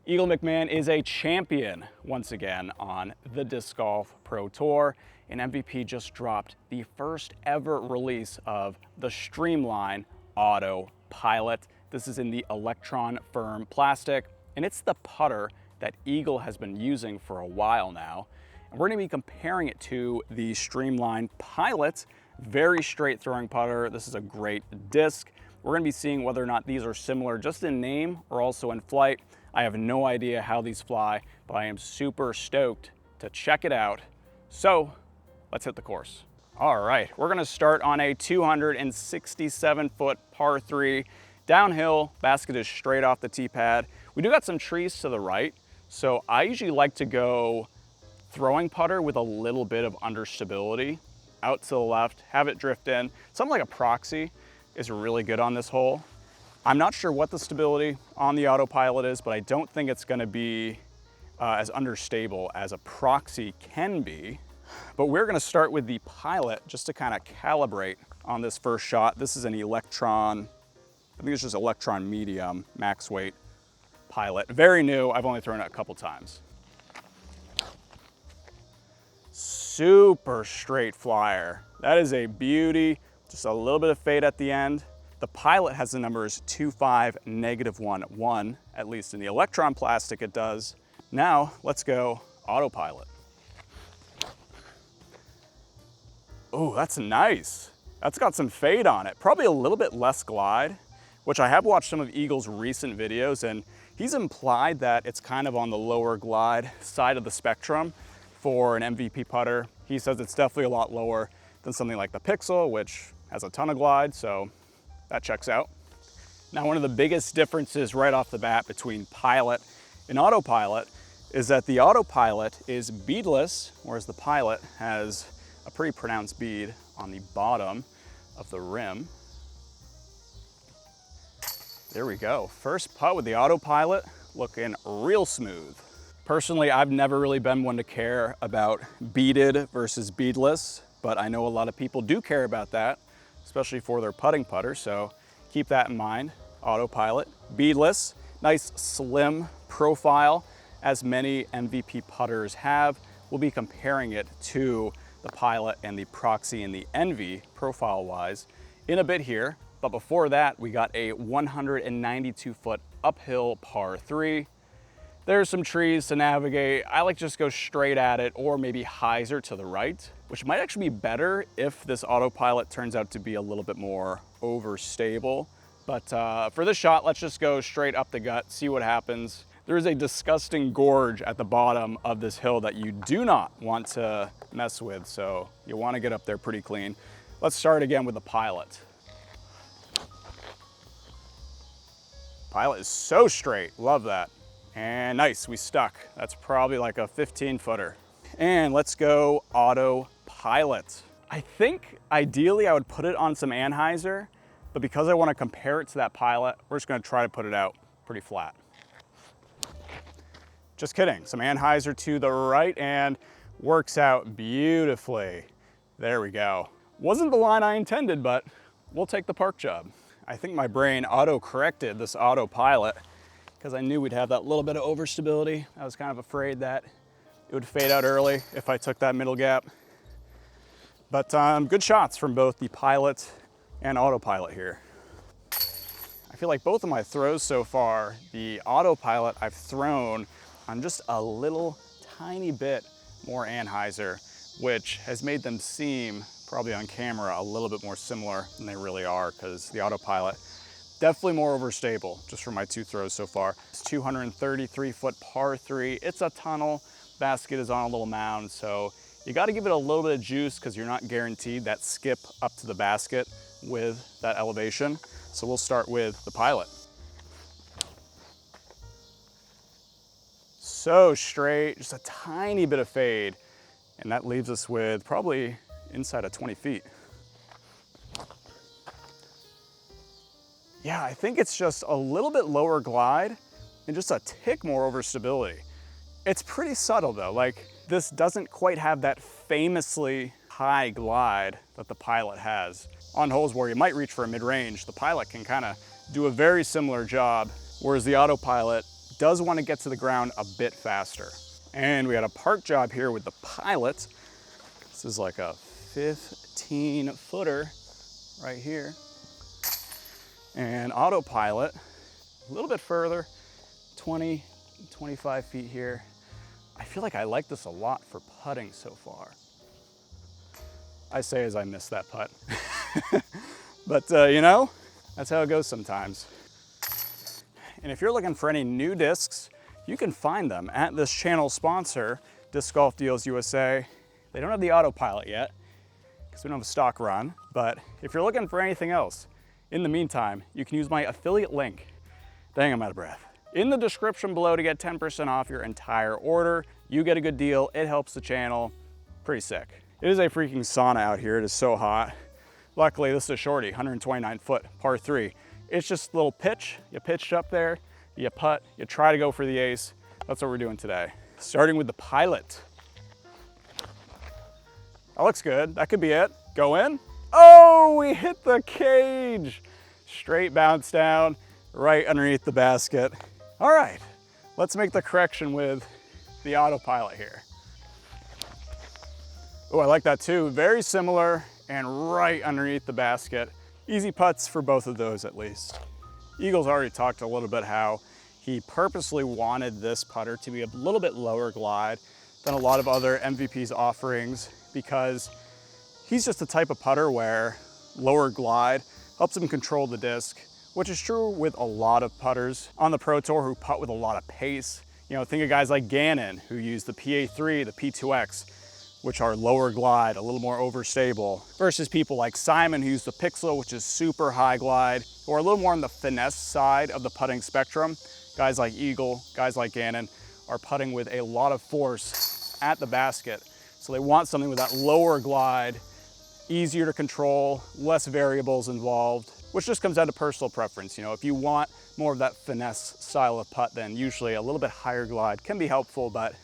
Eagle McMahon is a champion once again on the Disc Golf Pro Tour, and MVP just dropped the first ever release of the Streamline Autopilot. This is in the Electron firm plastic, and it's the putter that Eagle has been using for a while now. And we're going to be comparing it to the Streamline Pilot, very straight throwing putter. This is a great disc. We're going to be seeing whether or not these are similar just in name or also in flight. I have no idea how these fly, but I am super stoked to check it out. So let's hit the course. All right, we're gonna start on a 267-foot par 3 downhill. Basket is straight off the tee pad. We do got some trees to the right, so I usually like to go throwing putter with a little bit of understability out to the left, have it drift in. Something like a Proxy is really good on this hole. I'm not sure what the stability on the Autopilot is, but I don't think it's gonna be as understable as a Proxy can be. But we're gonna start with the Pilot just to kind of calibrate on this first shot. This is an Electron, I think it's just Electron medium, max weight Pilot. Very new, I've only thrown it a couple times. Super straight flyer. That is a beauty, just a little bit of fade at the end. The Pilot has the numbers 25, -1, 1, at least in the Electron plastic it does. Now, let's go Autopilot. Oh, that's nice. That's got some fade on it. Probably a little bit less glide, which I have watched some of Eagle's recent videos, and he's implied that it's kind of on the lower glide side of the spectrum for an MVP putter. He says it's definitely a lot lower than something like the Pixel, which has a ton of glide, so that checks out. Now, one of the biggest differences right off the bat between Pilot and Autopilot is that the Autopilot is beadless, whereas the Pilot has a pretty pronounced bead on the bottom of the rim. There we go. First putt with the Autopilot, looking real smooth. Personally, I've never really been one to care about beaded versus beadless, but I know a lot of people do care about that, especially for their putting putter, so keep that in mind. Autopilot, beadless, nice slim profile, as many MVP putters have. We'll be comparing it to the Pilot and the Proxy and the Envy profile-wise in a bit here, but before that, we got a 192-foot uphill par 3. There's some trees to navigate. I like to just go straight at it or maybe hyzer to the right, which might actually be better if this Autopilot turns out to be a little bit more overstable. But for this shot, let's just go straight up the gut, see what happens. There is a disgusting gorge at the bottom of this hill that you do not want to mess with, so you want to get up there pretty clean. Let's start again with the Pilot. Pilot is so straight, love that. And nice, we stuck. That's probably like a 15-footer. And let's go Autopilot. I think ideally I would put it on some anhyzer, but because I want to compare it to that Pilot, we're just going to try to put it out pretty flat. Just kidding, some anhyzer to the right and works out beautifully. There we go. Wasn't the line I intended, but we'll take the park job. I think my brain auto-corrected this Autopilot because I knew we'd have that little bit of overstability. I was kind of afraid that it would fade out early if I took that middle gap. But good shots from both the Pilot and Autopilot here. I feel like both of my throws so far, the Autopilot I've thrown on just a little tiny bit more anhyzer, which has made them seem, probably on camera, a little bit more similar than they really are, because the Autopilot definitely more overstable, just from my two throws so far. It's 233-foot par 3. It's a tunnel. Basket is on a little mound, so you got to give it a little bit of juice because you're not guaranteed that skip up to the basket with that elevation. So we'll start with the Pilot. So straight, just a tiny bit of fade, and that leaves us with probably inside of 20 feet. Yeah, I think it's just a little bit lower glide and just a tick more overstability. It's pretty subtle though, like this doesn't quite have that famously high glide that the Pilot has. On holes where you might reach for a mid-range, the Pilot can kind of do a very similar job, whereas the Autopilot does want to get to the ground a bit faster. And we got a park job here with the Pilot. This is like a 15-footer right here. And Autopilot, a little bit further, 20, 25 feet here. I feel like I like this a lot for putting so far. I say as I miss that putt. But you know, that's how it goes sometimes. And if you're looking for any new discs, you can find them at this channel sponsor, Disc Golf Deals USA. They don't have the Autopilot yet, because we don't have a stock run, but if you're looking for anything else, in the meantime, you can use my affiliate link. Dang, I'm out of breath. In the description below to get 10% off your entire order. You get a good deal, it helps the channel, pretty sick. It is a freaking sauna out here, it is so hot. Luckily, this is a shorty, 129 foot, par 3. It's just a little pitch, you pitched up there, you putt, you try to go for the ace. That's what we're doing today. Starting with the Pilot. That looks good, that could be it. Go in. Oh, we hit the cage. Straight bounce down, right underneath the basket. All right, let's make the correction with the Autopilot here. Oh, I like that too. Very similar and right underneath the basket. Easy putts for both of those at least. Eagles already talked a little bit how he purposely wanted this putter to be a little bit lower glide than a lot of other MVP's offerings because he's just the type of putter where lower glide helps him control the disc, which is true with a lot of putters on the Pro Tour who putt with a lot of pace. You know, think of guys like Gannon who use the PA3, the P2X, which are lower glide, a little more overstable, versus people like Simon who use the Pixel, which is super high glide, who are a little more on the finesse side of the putting spectrum. Guys like Eagle, guys like Gannon are putting with a lot of force at the basket. So they want something with that lower glide, easier to control, less variables involved, which just comes down to personal preference. You know, if you want more of that finesse style of putt, then usually a little bit higher glide can be helpful, but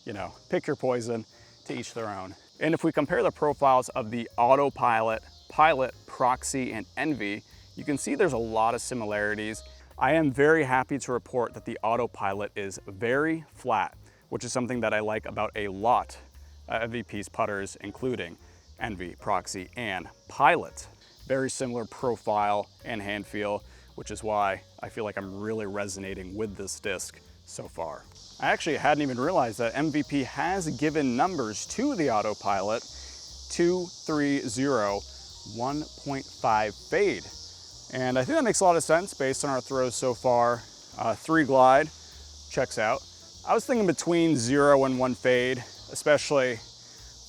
you know, pick your poison, to each their own. And if we compare the profiles of the Autopilot, Pilot, Proxy, and Envy, you can see there's a lot of similarities. I am very happy to report that the Autopilot is very flat, which is something that I like about a lot of MVP's putters, including Envy, Proxy, and Pilot. Very similar profile and hand feel, which is why I feel like I'm really resonating with this disc so far. I actually hadn't even realized that MVP has given numbers to the Autopilot, 2-3-0, 1.5 fade. And I think that makes a lot of sense based on our throws so far. 3 glide, checks out. I was thinking between 0 and 1 fade, especially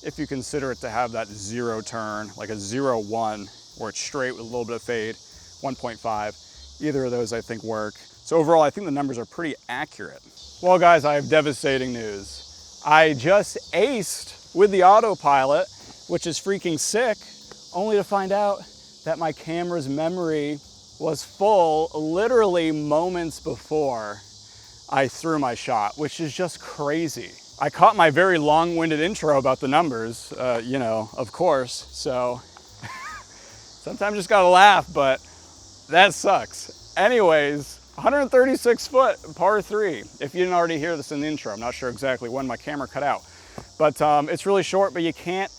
if you consider it to have that 0 turn, like a 0-1, where it's straight with a little bit of fade, 1.5. Either of those I think work. So overall, I think the numbers are pretty accurate. Well guys, I have devastating news. I just aced with the Autopilot, which is freaking sick, only to find out that my camera's memory was full literally moments before I threw my shot, which is just crazy. I caught my very long-winded intro about the numbers, you know, of course, so sometimes just gotta laugh, but that sucks. Anyways, 136 foot, par 3. If you didn't already hear this in the intro, I'm not sure exactly when my camera cut out. But it's really short, but you can't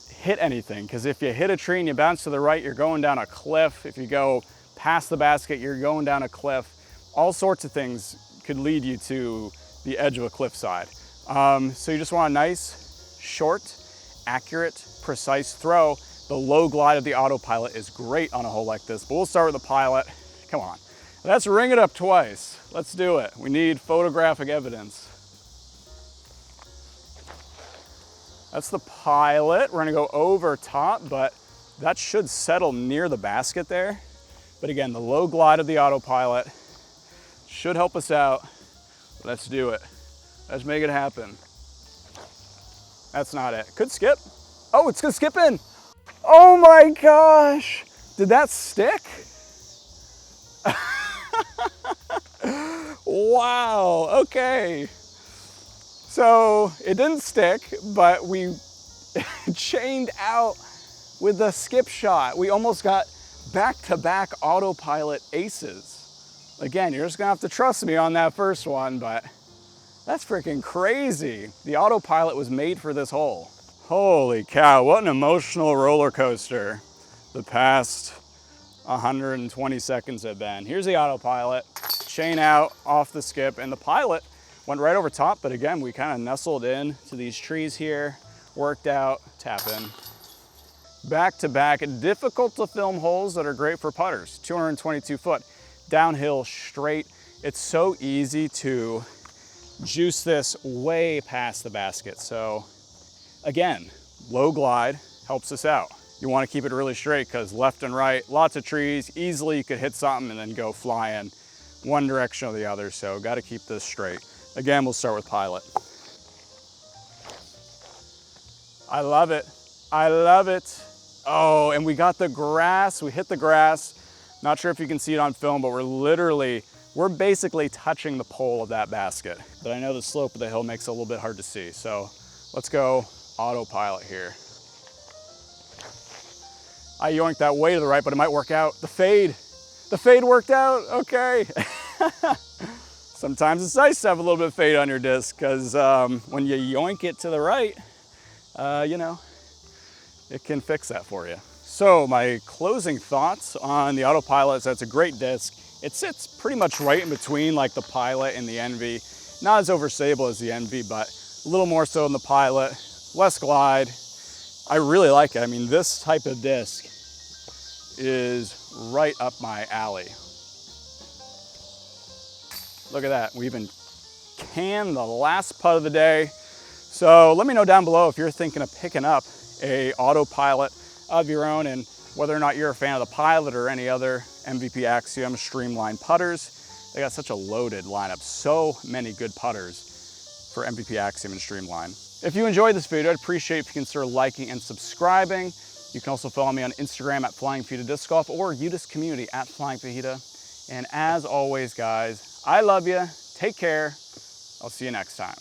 hit anything, because if you hit a tree and you bounce to the right, you're going down a cliff. If you go past the basket, you're going down a cliff. All sorts of things could lead you to the edge of a cliffside. So you just want a nice, short, accurate, precise throw. The low glide of the Autopilot is great on a hole like this, but we'll start with the Pilot. Come on. Let's ring it up twice. Let's do it. We need photographic evidence. That's the Pilot. We're gonna go over top, but that should settle near the basket there. But again, the low glide of the Autopilot should help us out. Let's do it. Let's make it happen. That's not it. Could skip. Oh, it's gonna skip in. Oh my gosh. Did that stick? Wow, okay. So it didn't stick, but we chained out with the skip shot. We almost got back-to-back Autopilot aces. Again, you're just gonna have to trust me on that first one, but that's freaking crazy. The Autopilot was made for this hole. Holy cow, what an emotional roller coaster the past 120 seconds have been. Here's the Autopilot, chain out off the skip, and the pilot went right over top, but again, we kind of nestled in to these trees here, worked out, tap in. Back to back, difficult to film holes that are great for putters. 222 foot, downhill, straight. It's so easy to juice this way past the basket. So again, low glide helps us out. You want to keep it really straight because left and right, lots of trees, easily you could hit something and then go flying one direction or the other. So got to keep this straight. Again, we'll start with pilot. I love it. I love it. Oh, and we got the grass. We hit the grass. Not sure if you can see it on film, but we're basically touching the pole of that basket. But I know the slope of the hill makes it a little bit hard to see. So let's go Autopilot here. I yoinked that way to the right, but it might work out. The fade worked out, okay. Sometimes it's nice to have a little bit of fade on your disc because when you yoink it to the right, you know, it can fix that for you. So my closing thoughts on the Autopilot is that it's a great disc. It sits pretty much right in between like the Pilot and the Envy. Not as overstable as the Envy, but a little more so in the Pilot, less glide. I really like it. I mean, this type of disc is right up my alley. Look at that. We even canned the last putt of the day. So let me know down below if you're thinking of picking up a Autopilot of your own and whether or not you're a fan of the Pilot or any other MVP Axiom Streamline putters. They got such a loaded lineup. So many good putters for MVP Axiom and Streamline. If you enjoyed this video, I'd appreciate if you consider liking and subscribing. You can also follow me on Instagram at Flying Fajita Disc Golf or UDisc Community at Flying Fajita. And as always, guys, I love you. Take care. I'll see you next time.